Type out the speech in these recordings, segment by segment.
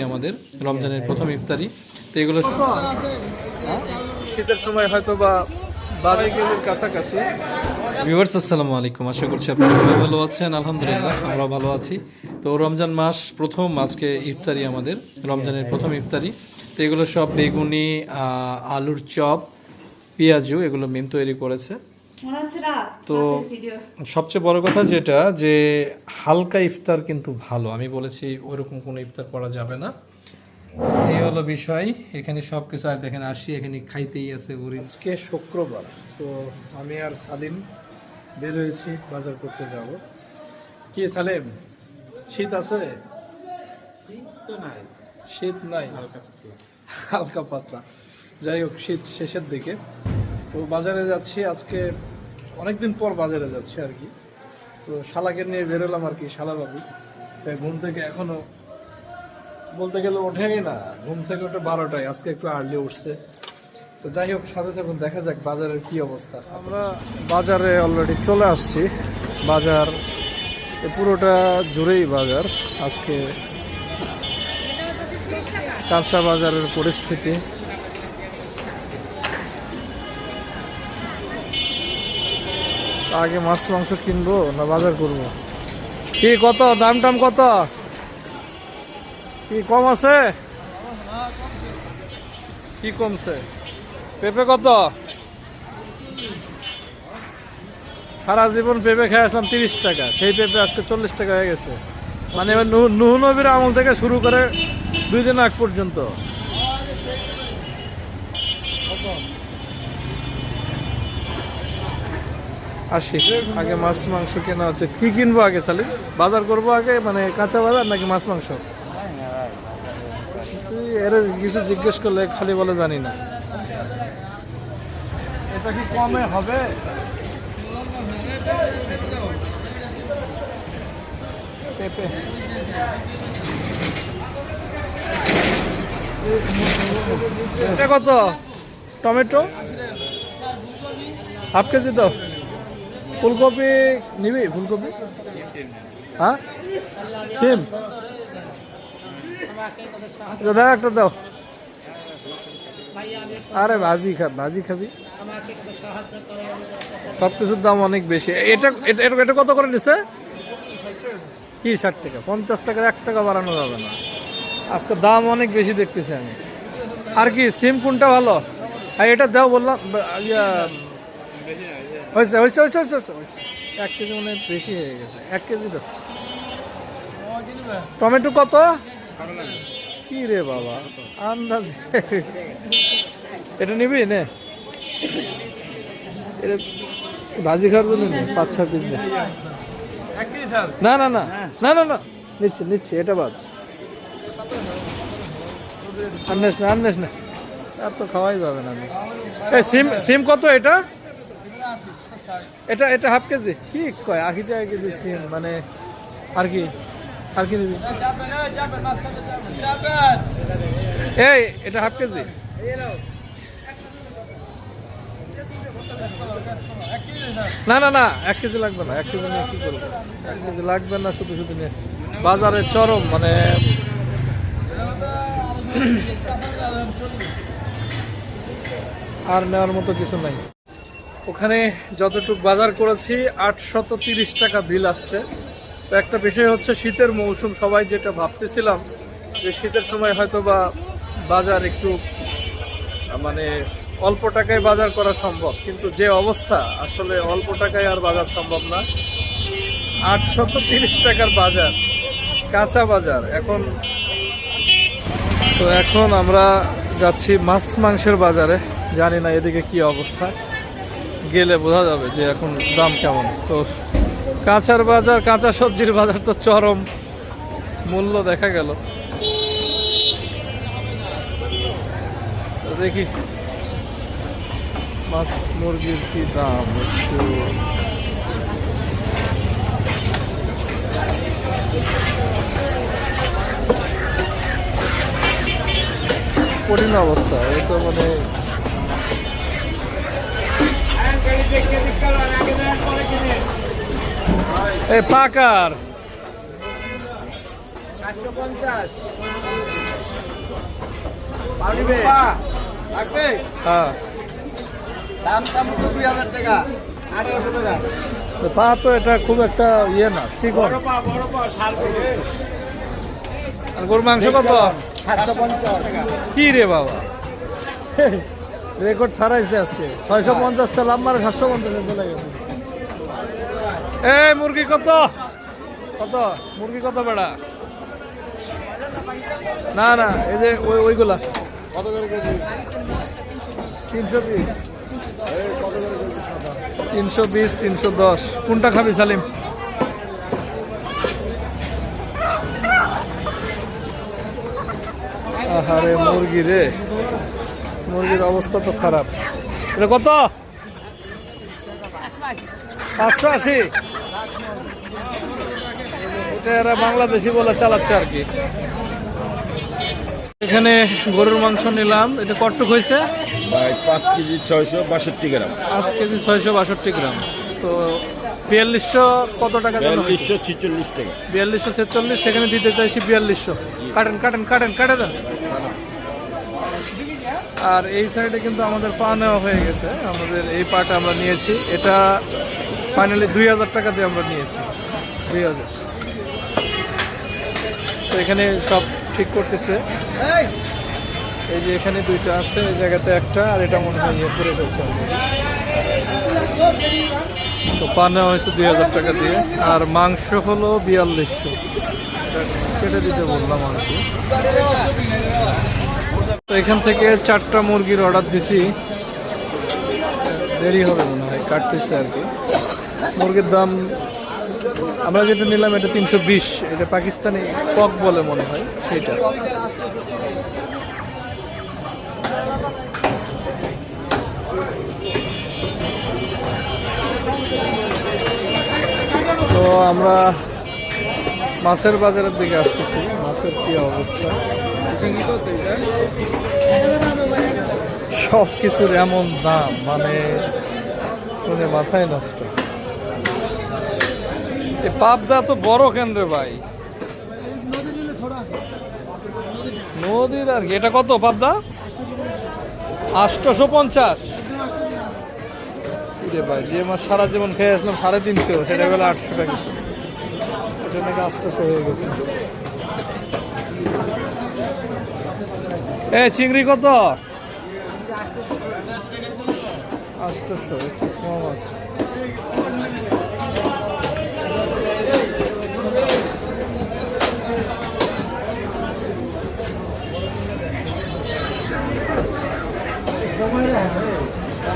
আমাদের রমজানের প্রথম ইফতারি। তো এগুলো শীতের সময় হয়তো বা বারোকের কাছাকাছি। ভিউয়ার্স আসসালামু আলাইকুম, আশা করছি আপনারা সবাই ভালো আছেন। আলহামদুলিল্লাহ আমরাও ভালো আছি। তো রমজান মাস প্রথম আজকে ইফতারি, আমাদের রমজানের প্রথম ইফতারি। তো এগুলো সব বেগুনি, আলুর চপ, পেঁয়াজু, এগুলো মিম তৈরি করেছে। তো সবচেয়ে বড় কথা যেটা, যে হালকা ইফতার কিন্তু ভালো। আমি বলেছি ওইরকম কোনো ইফতার করা যাবে না, এই হলো বিষয়। এখানে সব কিছু আর দেখেন আসি, এখানে খাইতেই আছে। আজকে শুক্রবার, তো আমি আর সালিম বের হয়েছি বাজার করতে যাব। কি সালেম, শীত আছে? শীত নাই, হালকা পাতলা। যাই হোক, শীত শেষের দিকে। তো বাজারে যাচ্ছি আজকে, অনেকদিন পর বাজারে যাচ্ছি আর কি। তো শালাকে নিয়ে বেরোলাম আর কি, শালা বাবু ঘুম থেকে এখনো বলতে গেলে ওঠেই না, ঘুম থেকে ওঠে 12টায়, আজকে একটু আর্লি উঠছে। তো যাই হোক, সাথে থাকুন, দেখা যাক বাজারের কি অবস্থা। আমরা বাজারে অলরেডি চলে আসছি। বাজার পুরোটা জুড়েই বাজার আজকে। কাঁচা বাজারের পরিস্থিতি। আগে মাছ মাংস কিনবো না বাজার করবো? কি কত দাম টাম কত? কি কম আছে? কি কমছে? পেঁপে কত? সারা জীবন পেঁপে খেয়ে আসলাম 30 টাকা, সেই পেঁপে আজকে 40 টাকা হয়ে গেছে। মানে এবার নুহ নবীর আমল থেকে শুরু করে 2 দিন আগ পর্যন্ত। আসি, আগে মাছ মাংস কেনা হচ্ছে। কি কিনবো আগে সালি? বাজার করবো আগে, মানে কাঁচা বাজার নাকি মাছ মাংস? তুই এর কিছু জিজ্ঞেস করলে খালি বলে জানি না। এটা কি কমে হবে? পেঁপে এটা কত? টমেটো হাফ কেজি দাও। ফুলকপি নিবি? ফুলকপি, হ্যাঁ সিম দাও, একটা দাও। আরে ভাজি খাবি? সব কিছুর দাম অনেক বেশি। এটা এটা কত করে নিচ্ছে? কি 60 টাকা? 50 টাকার 1 টাকা বাড়ানো যাবে না। আজকে দাম অনেক বেশি দেখতেছি আমি। আর কি সিম কোনটা ভালো? আর এটা দাও বললাম। হয়েছে হয়েছে হয়েছে হয়েছে হয়েছে 1 কেজি মানে বেশি হয়ে গেছে। 1 কেজি দাও। টমেটো কত? কি রে বাবা, আন্দাজ। এটা নিবি নে, এটা ভাজি খাওয়ার জন্য 5-6 পিস নে। না না না না না না, নিচ্ছি এটা বাদ। আনলেস না, আর তো খাওয়াই যাবে না। এই সিম কত? এটা হাফ কেজি? কি কয় 80 টাকা কেজি সিম? মানে আর কি নিবি? এই এটা হাফ কেজি? না না না, 1 কেজি লাগবে না। 1 কেজি নিয়ে কি করবো? 1 কেজি লাগবে না, শুধু নিয়ে বাজারে চরম মানে। আর নেওয়ার মতো কিছু নাই। ওখানে যতটুকু বাজার করেছি 830 টাকা বিল আসছে। তো একটা বিষয় হচ্ছে, শীতের মৌসুম, সবাই যেটা ভাবতেছিলাম যে শীতের সময় হয়তো বা বাজার একটু মানে অল্প টাকায় বাজার করা সম্ভব, কিন্তু যে অবস্থা, আসলে অল্প টাকায় আর বাজার সম্ভব না। 830 টাকার বাজার, কাঁচা বাজার এখন। তো এখন আমরা যাচ্ছি মাছ মাংসের বাজারে। জানি না এদিকে কি অবস্থা, গেলে বোঝা যাবে যে এখন দাম কেমন। তো কাঁচার বাজার, কাঁচা সবজির বাজার তো চরম মূল্য দেখা গেল। দেখি মাছ মুরগির কি দাম একটু। কঠিন অবস্থা, এই তো মানে এই পাকার 450 হ্যাঁ দাম দাম 2000 টাকা 1800 টাকা তো পা তো এটা খুব একটা ইয়ে না চিকন। আর গরুর মাংস কত? 750 টাকা কি রে বাবা, রেকর্ড ছাড়াইছে আজকে 650 লাভ মারে 750 চলে গেছে। এই মুরগি কত? কত মুরগি কত বেড়া? না না এই যে ওইগুলা কত করে কেজি 320। 320 310। কোনটা খাবি সালিম? আহারে মুরগি রে, মুরগির অবস্থা তো খারাপ। এটা কত? 580। এটা এরা বাংলাদেশি বলে চালাচ্ছে আর কি। এখানে গরুর মাংস নিলাম। এটা কটটুক হয়েছে? ভাই 5 কেজি 662 গ্রাম 5 কেজি 662 গ্রাম। তো 4200 কত টাকা যেন হয়েছে? 4246 টাকা 4246। সেখানে দিতে চাইছি 4200। কাটেন কাটেন কাটেন কাটে দেন। আর এই সাইডে কিন্তু আমাদের পা নেওয়া হয়ে গেছে। আমাদের এই পাটা আমরা নিয়েছি। এটা ফাইনালি 2000 টাকা দিয়ে আমরা নিয়েছি। 2000। তো এখানে সব ঠিক করতেছে। এই যে এখানে দুইটা আছে, এই জায়গাতে একটা, আর এটা মনে হয় ইয়ে করে ফেলছে। তো পা নেওয়া হয়েছে 2000 টাকা দিয়ে। আর মাংস হলো 4200। কেটে দিতে বললাম আর কি। তো এখান থেকে 4টা মুরগির অর্ডার দিছি। দেরি হবে মনে হয়, কাটতেছে আর কি। মুরগির দাম আমরা যেটা নিলাম এটা 320। এটা পাকিস্তানি কক বলে মনে হয় সেইটা। তো আমরা মাছের বাজারের দিকে আসতেছি। মাছের কি অবস্থা, সব কিছুর এমন দাম, মানে শুনে মাথায় নষ্ট। এই পাবদা তো বড় কেন রে ভাই? নদীর আর কি। এটা কত পাবদা? 850। রে ভাই, যে মাছ সারা জীবন খেয়ে আসলাম 350, সেটা গেলে 800 টাকা। এটা নাকি 800 হয়ে গেছে। এ চিংড়ি কত? 800, একটু কম আছে।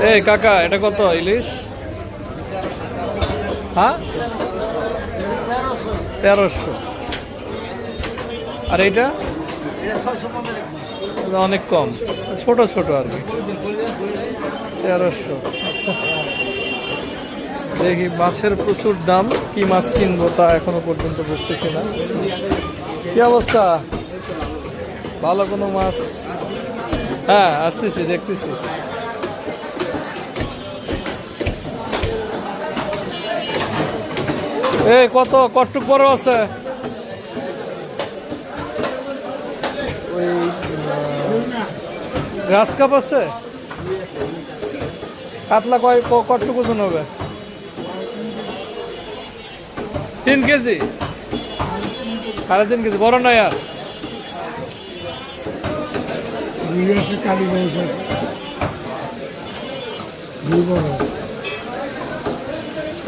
এই কাকা, এটা কত ইলিশ? হ্যাঁ 1300। আর এইটা এটা অনেক কম, ছোট ছোট আর কি। 1300। আচ্ছা, দেখি মাছের প্রচুর দাম। কি মাছ কিনবো তা এখনো পর্যন্ত বুঝতেছি না। কি অবস্থা? ভালো কোনো মাছ? হ্যাঁ আসতেছি, দেখতেছি। এই কত কটটুক বড় আছে? ওই গ্রাস কাপ আছে? কাতলা কটটুক ওজন হবে? 3 কেজি 3.5 কেজি। বড় নয় আর?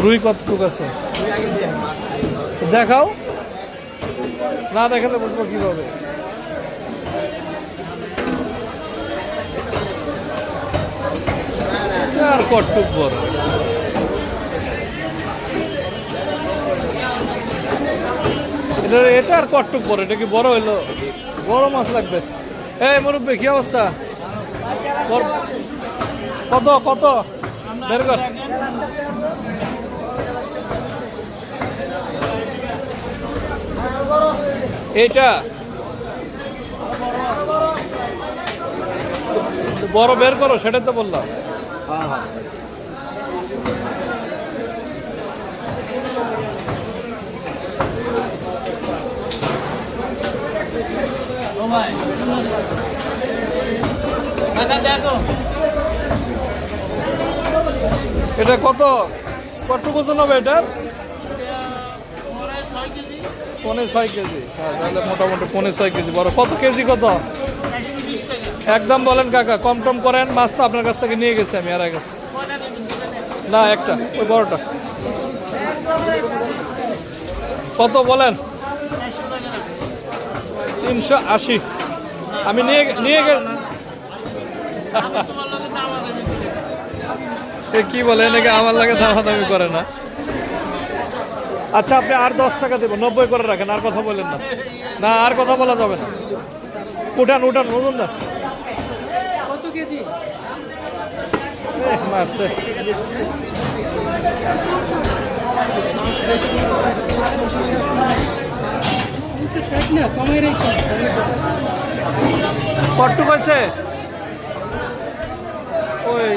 রুই কতটুক আছে দেখাও। না দেখালে বুঝবো কিভাবে? আর কটটুক বড়? এটা আর কটটুক বড়? এটা কি বড় হইলো? বড় মাছ লাগবে। এই মুরব্বী, কি অবস্থা? কত কত বের কর। এইটা বড় বের করো, সেটাই তো বললাম। এটা কত কতটুকু ওজন হবে এটা? 6.5 কেজি। হ্যাঁ, তাহলে মোটামুটি 6.5 কেজি বড়। কত কেজি কত? একদম বলেন কাকা, কম টম করেন। মাছ তো আপনার কাছ থেকে নিয়ে গেছি আমি আর আগে। না, একটা ওই বড়টা। কত বলেন? 380। আমি নিয়ে কি বলে নাকি আমার লাগে দামাদামি করে না। আচ্ছা, আপনি আর 10 টাকা দেবো, 90 করে রাখেন, আর কথা বলেন না। না, আর কথা বলা যাবে না। উঠান বুঝুন না। কত কেজি মারছে? কট্টু কইছে ওই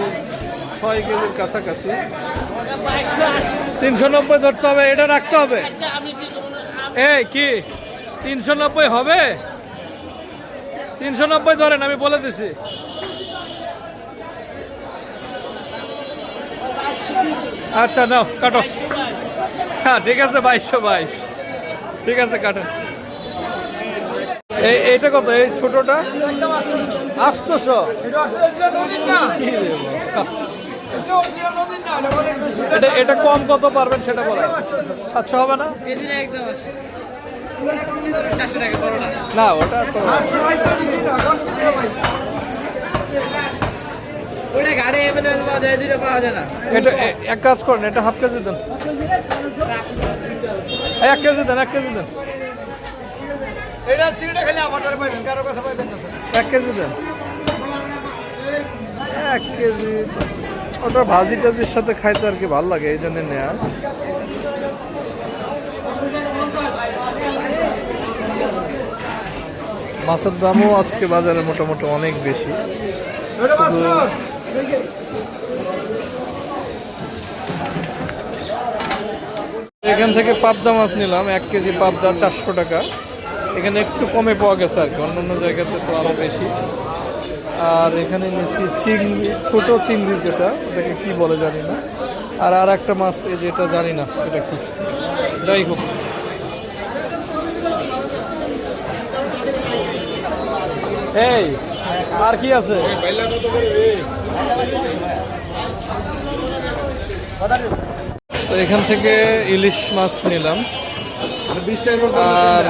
6 কেজির কাছাকাছি। 390 ধরতে হবে, এটা রাখতে হবে। এই কি 390 হবে? 390 ধরেন, আমি বলে দিছি। আচ্ছা নাও কাটো। হ্যাঁ ঠিক আছে, 2222। ঠিক আছে কাটেন। এইটা কত? এই ছোটটা 800। এটা কম কত পারবেন সেটা বলেন। 700 হবে না? না, ওটা তো এটা এক কাজ করেন, এটা হাফ কেজি দেন। 1 কেজি দেন, 1 কেজি দেন। 1 কেজি দেন। 1 কেজি ওটা ভাজি টাজির সাথে খাইতে আর কি ভালো লাগে, এই জন্য নেয়া। মাছের দামও আজকে বাজারে মোটামুটি অনেক বেশি। এখান থেকে পাবদা মাছ নিলাম, 1 কেজি পাবদা 400 টাকা। এখানে একটু কমে পাওয়া গেছে আর কি, অন্যান্য জায়গাতে তো আরো বেশি। আর এখানে নিচ্ছি চিংড়ি, ছোট চিংড়ি, যেটা ওটাকে কি বলে জানি না। আর একটা মাছ, এই যেটা জানি না এটা কি, যাই হোক। এই আর কি আছে? তো এখান থেকে ইলিশ মাছ নিলাম। আর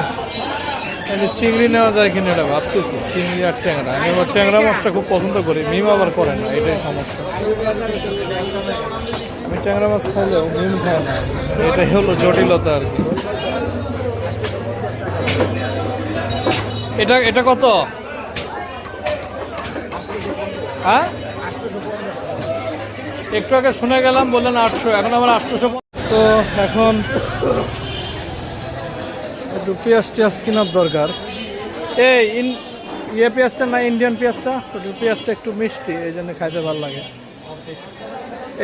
চিংড়ি নেওয়া যায় কিনা এটা ভাবতেছি, চিংড়ি আর ট্যাংরা। আমি আবার ট্যাংরা মাছটা খুব পছন্দ করি, মিম আবার করে না, এটাই সমস্যা। আমি ট্যাংরা মাছ খাইলেও মিম খায় না, এটাই হলো জটিলতা আর কি। এটা কত? হ্যাঁ, একটু আগে শুনে গেলাম বললেন 800, এখন আমার 800। তো এখন একটু পেঁয়াজ টিয়াজ কেনার দরকার। এই ইয়ে পেঁয়াজটা না, ইন্ডিয়ান পেঁয়াজটা, পেঁয়াজটা একটু মিষ্টি, এই জন্য খাইতে ভালো লাগে।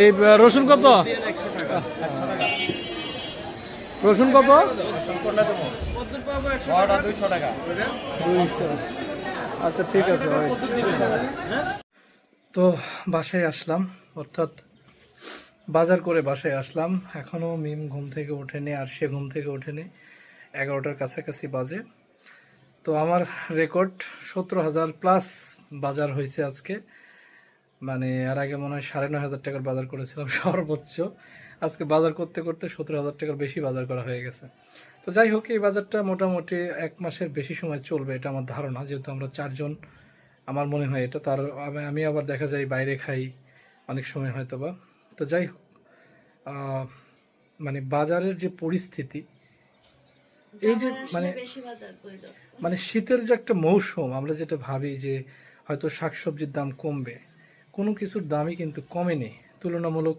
এই রসুন কত? রসুন কত? 200 টাকা। 200। আচ্ছা ঠিক আছে ভাই। তো বাসায় আসলাম, অর্থাৎ বাজার করে বাসায় আসলাম। এখনও মিম ঘুম থেকে ওঠেনি, আর সে ঘুম থেকে ওঠেনি। 11টার কাছাকাছি বাজে। তো আমার রেকর্ড 17,000 প্লাস বাজার হয়েছে আজকে। মানে এর আগে মনে হয় 9,500 টাকার বাজার করেছিলাম সর্বোচ্চ। আজকে বাজার করতে করতে 17,000 টাকার বেশি বাজার করা হয়ে গেছে। তো যাই হোক, এই বাজারটা মোটামুটি 1 মাসের বেশি সময় চলবে, এটা আমার ধারণা, যেহেতু আমরা 4 জন। আমার মনে হয় এটা। তার আমি আবার দেখা যায় বাইরে খাই অনেক সময় হয়তো বা। তো যাই হোক, মানে বাজারের যে পরিস্থিতি, এই যে মানে শীতের যে একটা মৌসুম, আমরা যেটা ভাবি যে হয়তো শাকসবজির দাম কমবে, কোনো কিছুর দামই কিন্তু কমেনি, তুলনামূলক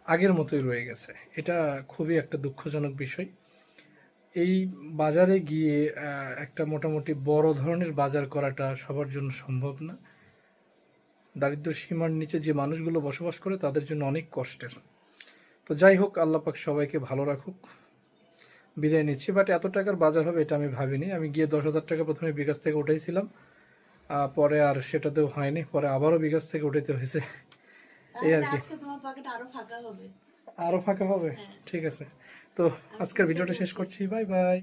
আগের মতোই রয়ে গেছে। এটা খুবই একটা দুঃখজনক বিষয়। এই বাজারে গিয়ে একটা মোটামুটি বড় ধরনের বাজার করাটা সবার জন্য সম্ভব না। দারিদ্র্য সীমার নিচে যে মানুষগুলো বসবাস করে তাদের জন্য অনেক কষ্টের। তো যাই হোক, আল্লাহ পাক সবাইকে ভালো রাখুক। বিদায় নিচ্ছি। বাট এত টাকার বাজার হবে এটা আমি ভাবিনি। আমি গিয়ে 10,000 টাকা প্রথমে বিকাশ থেকে উঠাইছিলাম, পরে আর সেটাতেও হয়নি, পরে আবারও বিকাশ থেকে উঠাইতে হয়েছে এই আর কি। আজকে তোমার পকেট আরো ফাঁকা হবে। আরো ফাঁকা হবে, ঠিক আছে। তো আজকের ভিডিওটা শেষ করছি, বাই বাই।